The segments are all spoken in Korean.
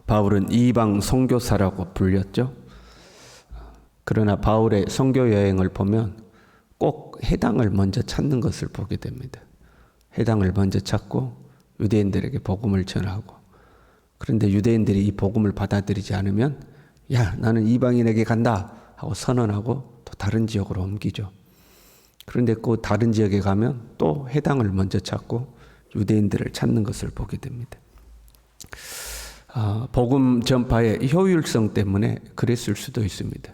바울은 이방 선교사라고 불렸죠. 그러나 바울의 선교 여행을 보면 꼭 해당을 먼저 찾는 것을 보게 됩니다. 해당을 먼저 찾고 유대인들에게 복음을 전하고, 그런데 유대인들이 이 복음을 받아들이지 않으면 야, 나는 이방인에게 간다 하고 선언하고 또 다른 지역으로 옮기죠. 그런데 그 다른 지역에 가면 또 해당을 먼저 찾고 유대인들을 찾는 것을 보게 됩니다. 복음 전파의 효율성 때문에 그랬을 수도 있습니다.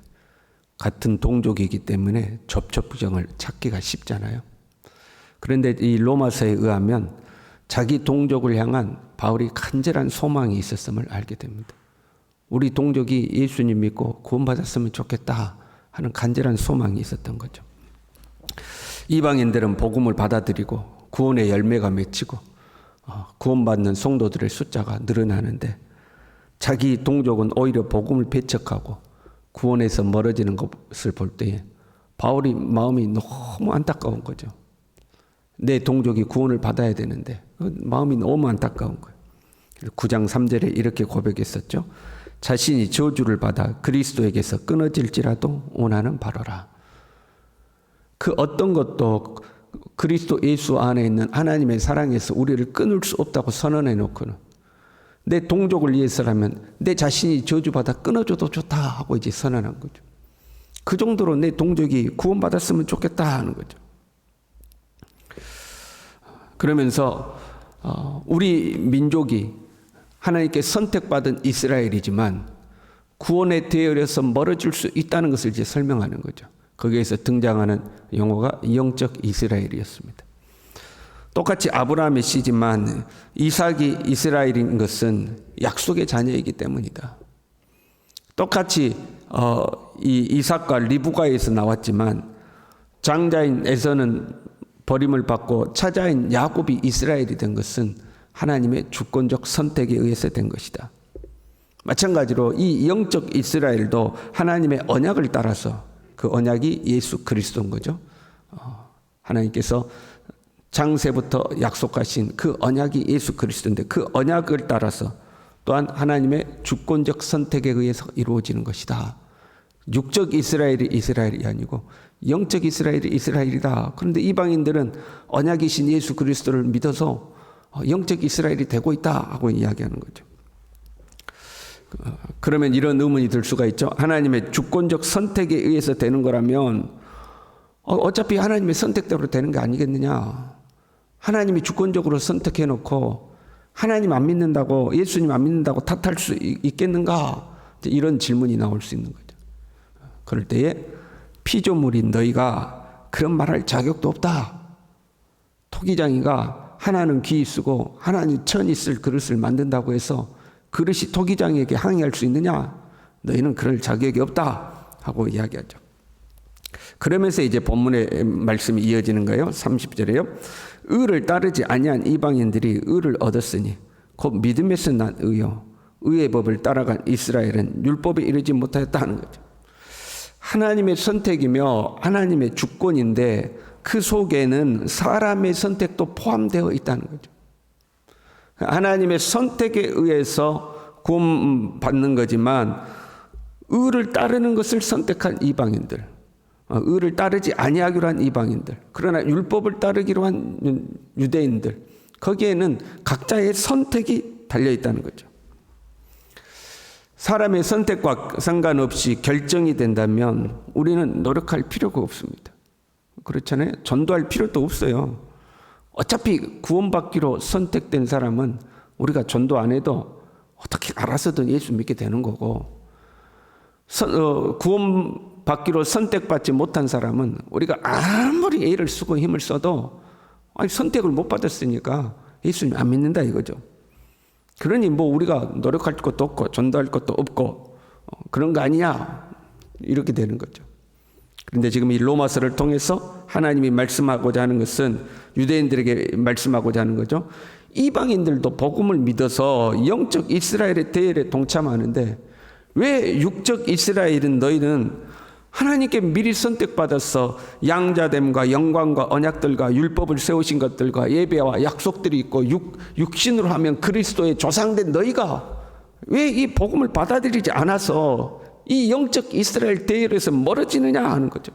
같은 동족이기 때문에 접촉점을 찾기가 쉽잖아요. 그런데 이 로마서에 의하면 자기 동족을 향한 바울이 간절한 소망이 있었음을 알게 됩니다. 우리 동족이 예수님 믿고 구원받았으면 좋겠다 하는 간절한 소망이 있었던 거죠. 이방인들은 복음을 받아들이고 구원의 열매가 맺히고 구원받는 성도들의 숫자가 늘어나는데, 자기 동족은 오히려 복음을 배척하고 구원에서 멀어지는 것을 볼 때에 바울이 마음이 너무 안타까운 거죠. 내 동족이 구원을 받아야 되는데 마음이 너무 안타까운 거예요. 9장 3절에 이렇게 고백했었죠. 자신이 저주를 받아 그리스도에게서 끊어질지라도 원하는 바로라. 그 어떤 것도 그리스도 예수 안에 있는 하나님의 사랑에서 우리를 끊을 수 없다고 선언해 놓고는 내 동족을 위해서라면 내 자신이 저주받아 끊어줘도 좋다 하고 이제 선언한 거죠. 그 정도로 내 동족이 구원받았으면 좋겠다 하는 거죠. 그러면서 우리 민족이 하나님께 선택받은 이스라엘이지만 구원에 대열해서 멀어질 수 있다는 것을 이제 설명하는 거죠. 거기에서 등장하는 용어가 영적 이스라엘이었습니다. 똑같이 아브라함의 씨지만 이삭이 이스라엘인 것은 약속의 자녀이기 때문이다. 똑같이 이 이삭과 리브가에서 나왔지만 장자인 에서는 버림을 받고 차자인 야곱이 이스라엘이 된 것은 하나님의 주권적 선택에 의해서 된 것이다. 마찬가지로 이 영적 이스라엘도 하나님의 언약을 따라서, 그 언약이 예수 그리스도인 거죠. 하나님께서 장세부터 약속하신 그 언약이 예수 그리스도인데, 그 언약을 따라서 또한 하나님의 주권적 선택에 의해서 이루어지는 것이다. 육적 이스라엘이 이스라엘이 아니고 영적 이스라엘이 이스라엘이다. 그런데 이방인들은 언약이신 예수 그리스도를 믿어서 영적 이스라엘이 되고 있다 하고 이야기하는 거죠. 그러면 이런 의문이 들 수가 있죠. 하나님의 주권적 선택에 의해서 되는 거라면 어차피 하나님의 선택대로 되는 게 아니겠느냐. 하나님이 주권적으로 선택해 놓고 하나님 안 믿는다고, 예수님 안 믿는다고 탓할 수 있겠는가. 이런 질문이 나올 수 있는 거죠. 그럴 때에 피조물인 너희가 그런 말할 자격도 없다. 토기장이가 하나는 귀 쓰고 하나는 천이 쓸 그릇을 만든다고 해서 그릇이 토기장에게 항의할 수 있느냐? 너희는 그럴 자격이 없다 하고 이야기하죠. 그러면서 이제 본문의 말씀이 이어지는 거예요. 30절에요. 의를 따르지 아니한 이방인들이 의를 얻었으니 곧 믿음에서 난 의요 의의 법을 따라간 이스라엘은 율법에 이르지 못하였다 하는 거죠. 하나님의 선택이며 하나님의 주권인데 그 속에는 사람의 선택도 포함되어 있다는 거죠. 하나님의 선택에 의해서 구원받는 거지만 의를 따르는 것을 선택한 이방인들, 의를 따르지 아니하기로 한 이방인들, 그러나 율법을 따르기로 한 유대인들, 거기에는 각자의 선택이 달려있다는 거죠. 사람의 선택과 상관없이 결정이 된다면 우리는 노력할 필요가 없습니다. 그렇잖아요. 전도할 필요도 없어요. 어차피 구원받기로 선택된 사람은 우리가 전도 안 해도 어떻게 알아서든 예수 믿게 되는 거고, 구원받기로 선택받지 못한 사람은 우리가 아무리 애를 쓰고 힘을 써도 선택을 못 받았으니까 예수님 안 믿는다 이거죠. 그러니 뭐 우리가 노력할 것도 없고 전도할 것도 없고 그런 거 아니냐 이렇게 되는 거죠. 그런데 지금 이 로마서를 통해서 하나님이 말씀하고자 하는 것은 유대인들에게 말씀하고자 하는 거죠. 이방인들도 복음을 믿어서 영적 이스라엘의 대열에 동참하는데 왜 육적 이스라엘은 너희는 하나님께 미리 선택받아서 양자됨과 영광과 언약들과 율법을 세우신 것들과 예배와 약속들이 있고 육신으로 하면 그리스도의 조상된 너희가 왜 이 복음을 받아들이지 않아서 이 영적 이스라엘 대열에서 멀어지느냐 하는 거죠.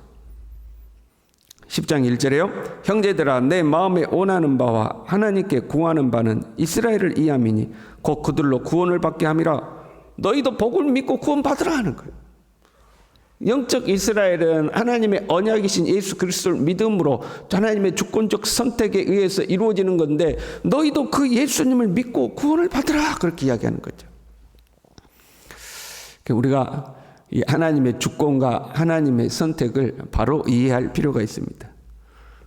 10장 1절에요. 형제들아 내 마음에 원하는 바와 하나님께 구하는 바는 이스라엘을 이함이니 곧 그들로 구원을 받게 함이라. 너희도 복을 믿고 구원 받으라 하는 거예요. 영적 이스라엘은 하나님의 언약이신 예수 그리스도를 믿음으로 하나님의 주권적 선택에 의해서 이루어지는 건데 너희도 그 예수님을 믿고 구원을 받으라 그렇게 이야기하는 거죠. 우리가 이 하나님의 주권과 하나님의 선택을 바로 이해할 필요가 있습니다.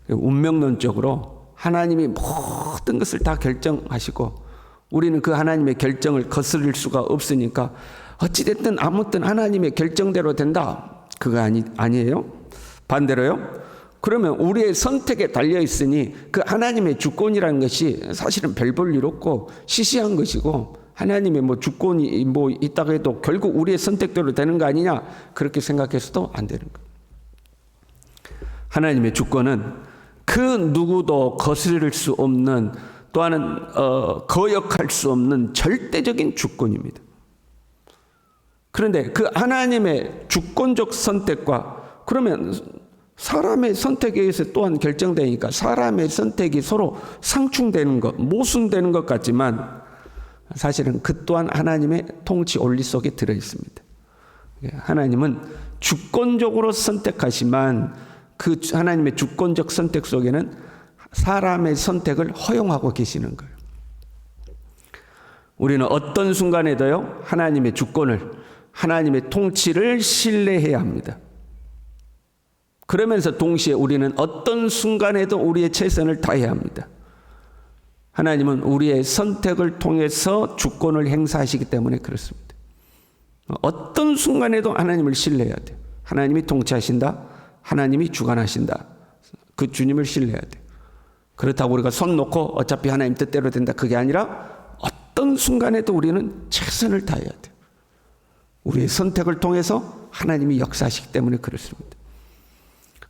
운명론적으로 하나님이 모든 것을 다 결정하시고 우리는 그 하나님의 결정을 거스릴 수가 없으니까 어찌됐든 아무튼 하나님의 결정대로 된다. 그거 아니에요. 반대로요. 그러면 우리의 선택에 달려있으니 그 하나님의 주권이라는 것이 사실은 별 볼 일 없고 시시한 것이고 하나님의 주권이 있다고 해도 결국 우리의 선택대로 되는 거 아니냐 그렇게 생각해서도 안 되는 거예요. 하나님의 주권은 그 누구도 거스릴 수 없는 또한 거역할 수 없는 절대적인 주권입니다. 그런데 그 하나님의 주권적 선택과 그러면 사람의 선택에 의해서 또한 결정되니까 사람의 선택이 서로 상충되는 것, 모순되는 것 같지만 사실은 그 또한 하나님의 통치 원리 속에 들어 있습니다. 하나님은 주권적으로 선택하지만 그 하나님의 주권적 선택 속에는 사람의 선택을 허용하고 계시는 거예요. 우리는 어떤 순간에도요, 하나님의 주권을, 하나님의 통치를 신뢰해야 합니다. 그러면서 동시에 우리는 어떤 순간에도 우리의 최선을 다해야 합니다. 하나님은 우리의 선택을 통해서 주권을 행사하시기 때문에 그렇습니다. 어떤 순간에도 하나님을 신뢰해야 돼요. 하나님이 통치하신다. 하나님이 주관하신다. 그 주님을 신뢰해야 돼요. 그렇다고 우리가 손 놓고 어차피 하나님 뜻대로 된다. 그게 아니라 어떤 순간에도 우리는 최선을 다해야 돼요. 우리의 선택을 통해서 하나님이 역사하시기 때문에 그렇습니다.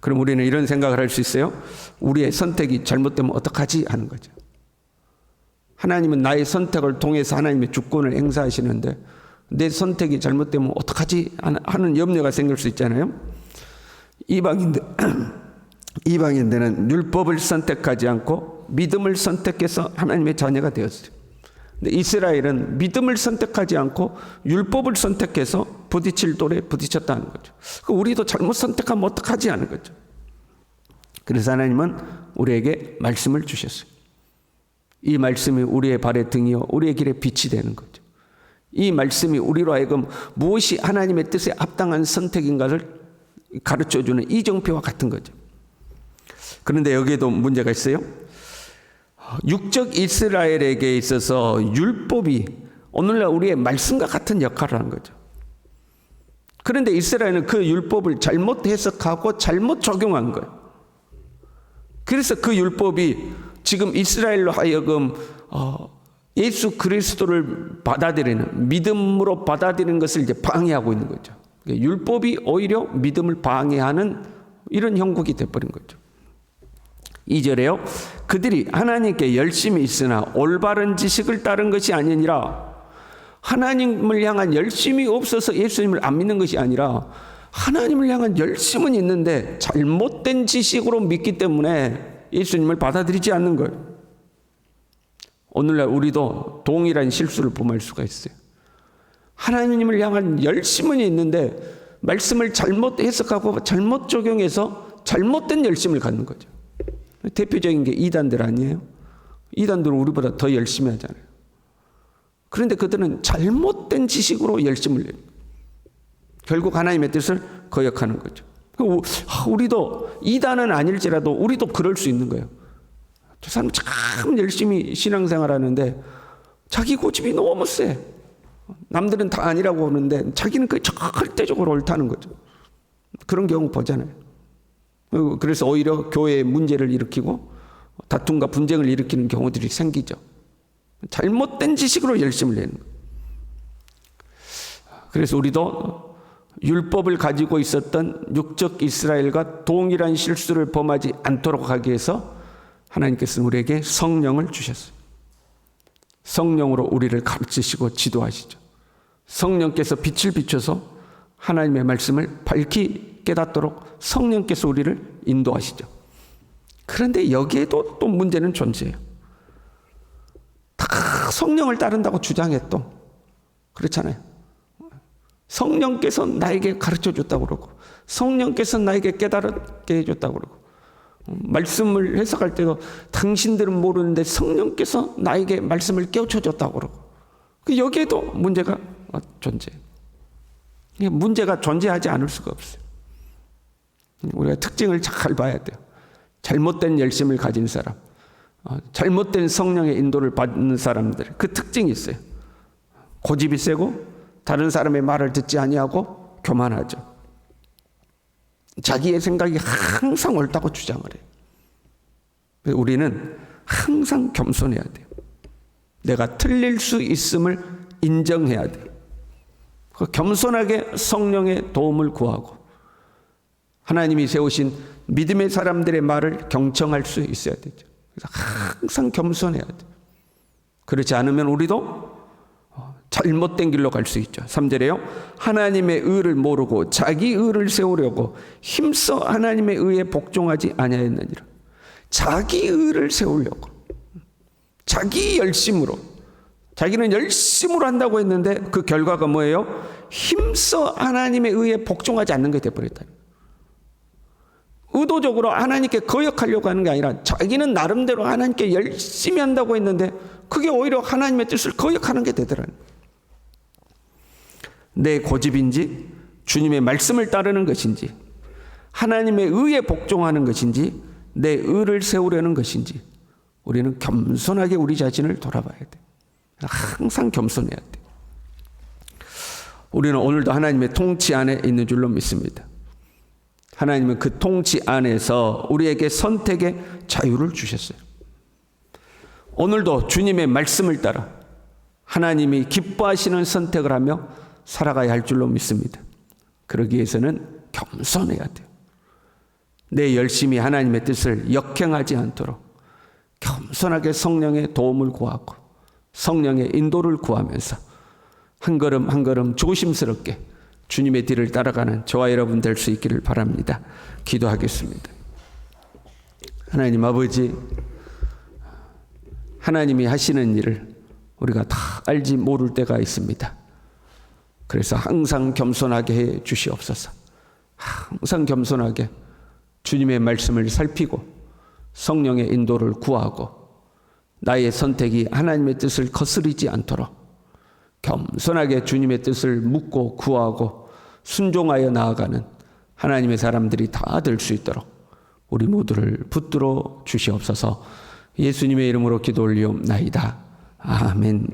그럼 우리는 이런 생각을 할 수 있어요. 우리의 선택이 잘못되면 어떡하지 하는 거죠. 하나님은 나의 선택을 통해서 하나님의 주권을 행사하시는데 내 선택이 잘못되면 어떡하지 하는 염려가 생길 수 있잖아요. 이방인들은 율법을 선택하지 않고 믿음을 선택해서 하나님의 자녀가 되었어요. 근데 이스라엘은 믿음을 선택하지 않고 율법을 선택해서 부딪힐 돌에 부딪혔다는 거죠. 우리도 잘못 선택하면 어떡하지 하는 거죠. 그래서 하나님은 우리에게 말씀을 주셨어요. 이 말씀이 우리의 발의 등이요 우리의 길에 빛이 되는 거죠. 이 말씀이 우리로 하여금 무엇이 하나님의 뜻에 합당한 선택인가를 가르쳐주는 이정표와 같은 거죠. 그런데 여기에도 문제가 있어요. 육적 이스라엘에게 있어서 율법이 오늘날 우리의 말씀과 같은 역할을 하는 거죠. 그런데 이스라엘은 그 율법을 잘못 해석하고 잘못 적용한 거예요. 그래서 그 율법이 지금 이스라엘로 하여금 예수 그리스도를 받아들이는 믿음으로 받아들이는 것을 이제 방해하고 있는 거죠. 율법이 오히려 믿음을 방해하는 이런 형국이 되어버린 거죠. 2절에요. 그들이 하나님께 열심히 있으나 올바른 지식을 따른 것이 아니니라. 하나님을 향한 열심이 없어서 예수님을 안 믿는 것이 아니라 하나님을 향한 열심은 있는데 잘못된 지식으로 믿기 때문에 예수님을 받아들이지 않는 거예요. 오늘날 우리도 동일한 실수를 범할 수가 있어요. 하나님을 향한 열심은 있는데 말씀을 잘못 해석하고 잘못 적용해서 잘못된 열심을 갖는 거죠. 대표적인 게 이단들 아니에요? 이단들은 우리보다 더 열심히 하잖아요. 그런데 그들은 잘못된 지식으로 열심을 내요. 결국 하나님의 뜻을 거역하는 거죠. 우리도 이단은 아닐지라도 우리도 그럴 수 있는 거예요. 저 사람 참 열심히 신앙생활 하는데 자기 고집이 너무 세. 남들은 다 아니라고 하는데 자기는 그 절대적으로 옳다는 거죠. 그런 경우 보잖아요. 그래서 오히려 교회에 문제를 일으키고 다툼과 분쟁을 일으키는 경우들이 생기죠. 잘못된 지식으로 열심을 내는 거예요. 그래서 우리도 율법을 가지고 있었던 육적 이스라엘과 동일한 실수를 범하지 않도록 하기 위해서 하나님께서는 우리에게 성령을 주셨어요. 성령으로 우리를 가르치시고 지도하시죠. 성령께서 빛을 비춰서 하나님의 말씀을 밝히 깨닫도록 성령께서 우리를 인도하시죠. 그런데 여기에도 또 문제는 존재해요. 다 성령을 따른다고 주장해 또 그렇잖아요. 성령께서 나에게 가르쳐 줬다고 그러고 성령께서 나에게 깨달게 해줬다고 그러고 말씀을 해석할 때도 당신들은 모르는데 성령께서 나에게 말씀을 깨우쳐 줬다고 그러고 여기에도 문제가 존재해요. 문제가 존재하지 않을 수가 없어요. 우리가 특징을 잘 봐야 돼요. 잘못된 열심을 가진 사람, 잘못된 성령의 인도를 받는 사람들, 그 특징이 있어요. 고집이 세고 다른 사람의 말을 듣지 아니하고 교만하죠. 자기의 생각이 항상 옳다고 주장을 해요. 우리는 항상 겸손해야 돼요. 내가 틀릴 수 있음을 인정해야 돼요. 겸손하게 성령의 도움을 구하고 하나님이 세우신 믿음의 사람들의 말을 경청할 수 있어야 되죠. 그래서 항상 겸손해야 돼요. 그렇지 않으면 우리도 잘못된 길로 갈 수 있죠. 3절에요. 하나님의 의를 모르고 자기 의를 세우려고 힘써 하나님의 의에 복종하지 아니하였느니라. 자기 의를 세우려고 자기 열심으로 자기는 열심으로 한다고 했는데 그 결과가 뭐예요? 힘써 하나님의 의에 복종하지 않는 게 되어버렸다. 의도적으로 하나님께 거역하려고 하는 게 아니라 자기는 나름대로 하나님께 열심히 한다고 했는데 그게 오히려 하나님의 뜻을 거역하는 게 되더라는 거예요. 내 고집인지 주님의 말씀을 따르는 것인지 하나님의 의에 복종하는 것인지 내 의를 세우려는 것인지 우리는 겸손하게 우리 자신을 돌아봐야 돼요. 항상 겸손해야 돼요. 우리는 오늘도 하나님의 통치 안에 있는 줄로 믿습니다. 하나님은 그 통치 안에서 우리에게 선택의 자유를 주셨어요. 오늘도 주님의 말씀을 따라 하나님이 기뻐하시는 선택을 하며 살아가야 할 줄로 믿습니다. 그러기 위해서는 겸손해야 돼요. 내 열심히 하나님의 뜻을 역행하지 않도록 겸손하게 성령의 도움을 구하고 성령의 인도를 구하면서 한 걸음 한 걸음 조심스럽게 주님의 뒤를 따라가는 저와 여러분 될 수 있기를 바랍니다. 기도하겠습니다. 하나님 아버지, 하나님이 하시는 일을 우리가 다 알지 모를 때가 있습니다. 그래서 항상 겸손하게 해 주시옵소서. 항상 겸손하게 주님의 말씀을 살피고 성령의 인도를 구하고 나의 선택이 하나님의 뜻을 거스르지 않도록 겸손하게 주님의 뜻을 묻고 구하고 순종하여 나아가는 하나님의 사람들이 다 될 수 있도록 우리 모두를 붙들어 주시옵소서. 예수님의 이름으로 기도 올리옵나이다. 아멘.